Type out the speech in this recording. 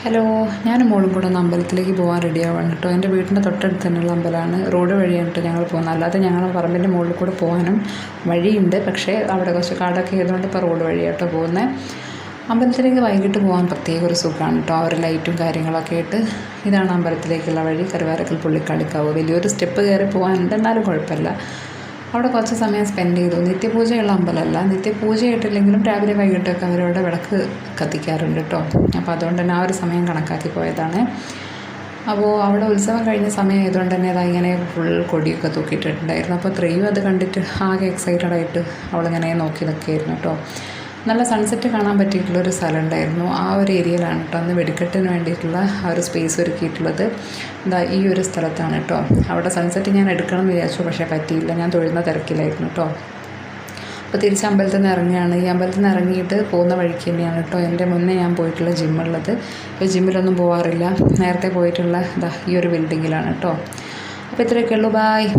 Hello, ഞാനും മോളും കൂടെ ഒന്ന് അമ്പലത്തിലേക്ക് പോകാൻ റെഡിയാവാണ് കേട്ടോ. എൻ്റെ വീടിൻ്റെ തൊട്ടടുത്ത് തന്നെയുള്ള അമ്പലമാണ്. റോഡ് വഴിയാണ് കേട്ടോ ഞങ്ങൾ പോകുന്നത്. അല്ലാതെ ഞങ്ങൾ പറമ്പിൻ്റെ മുകളിൽ കൂടെ പോകാനും വഴിയുണ്ട്. പക്ഷേ അവിടെ കുറച്ച് കാടൊക്കെ ആയതുകൊണ്ട് ഇപ്പോൾ റോഡ് വഴിയാണ് കേട്ടോ പോകുന്നത്. അമ്പലത്തിലേക്ക് വൈകിട്ട് പോകാൻ പ്രത്യേക ഒരു സുഖമാണ് കേട്ടോ. ആ ഒരു ലൈറ്റും കാര്യങ്ങളൊക്കെ ആയിട്ട്. ഇതാണ് അമ്പലത്തിലേക്കുള്ള വഴി. കരുവാരക്കൽ പുള്ളിക്കാളിക്കാവ്. വലിയൊരു സ്റ്റെപ്പ് കയറി പോകാനുണ്ട്, എന്നാലും കുഴപ്പമില്ല. അവിടെ കുറച്ച് സമയം സ്പെൻഡ് ചെയ്തു. നിത്യപൂജയുള്ള അമ്പലമല്ല, നിത്യപൂജയായിട്ടില്ലെങ്കിലും രാവിലെ വൈകിട്ടൊക്കെ അവരവിടെ വിളക്ക് കത്തിക്കാറുണ്ട് കേട്ടോ. അപ്പോൾ അതുകൊണ്ട് തന്നെ ആ ഒരു സമയം കണക്കാക്കി പോയതാണ്. അപ്പോൾ അവിടെ ഉത്സവം കഴിഞ്ഞ സമയം ആയതുകൊണ്ട് തന്നെ അത് ഇങ്ങനെ ഫുൾ കൊടിയൊക്കെ തൂക്കിയിട്ടിട്ടുണ്ടായിരുന്നു. അപ്പോൾ ത്രയും അത് കണ്ടിട്ട് ആകെ എക്സൈറ്റഡ് ആയിട്ട് അവളിങ്ങനെ നോക്കി നിൽക്കുകയായിരുന്നു കേട്ടോ. നല്ല സൺസെറ്റ് കാണാൻ പറ്റിയിട്ടുള്ളൊരു സ്ഥലം ഉണ്ടായിരുന്നു. ആ ഒരു ഏരിയയിലാണ് കേട്ടോ അന്ന് വെടിക്കെട്ടിന് വേണ്ടിയിട്ടുള്ള ആ ഒരു സ്പേസ് ഒരുക്കിയിട്ടുള്ളത്. ഈ ഒരു സ്ഥലത്താണ് കേട്ടോ. അവിടെ സൺസെറ്റ് ഞാൻ എടുക്കണം എന്ന് വിചാരിച്ചു, പക്ഷേ പറ്റിയില്ല. ഞാൻ തൊഴുന്ന തിരക്കിലായിരുന്നു കേട്ടോ. അപ്പോൾ തിരിച്ച് അമ്പലത്തിൽ നിന്ന് ഇറങ്ങിയാണ്. ഈ അമ്പലത്തിൽ നിന്ന് ഇറങ്ങിയിട്ട് പോകുന്ന വഴിക്ക് തന്നെയാണ് കേട്ടോ എൻ്റെ മുന്നേ ഞാൻ പോയിട്ടുള്ള ജിമ്മുള്ളത്. ഇപ്പോൾ ജിമ്മിലൊന്നും പോകാറില്ല. നേരത്തെ പോയിട്ടുള്ള ഈ ഒരു ബിൽഡിങ്ങിലാണ് കേട്ടോ. അപ്പോൾ ഇത്രയൊക്കെ ഉള്ളൂ. ബായ്.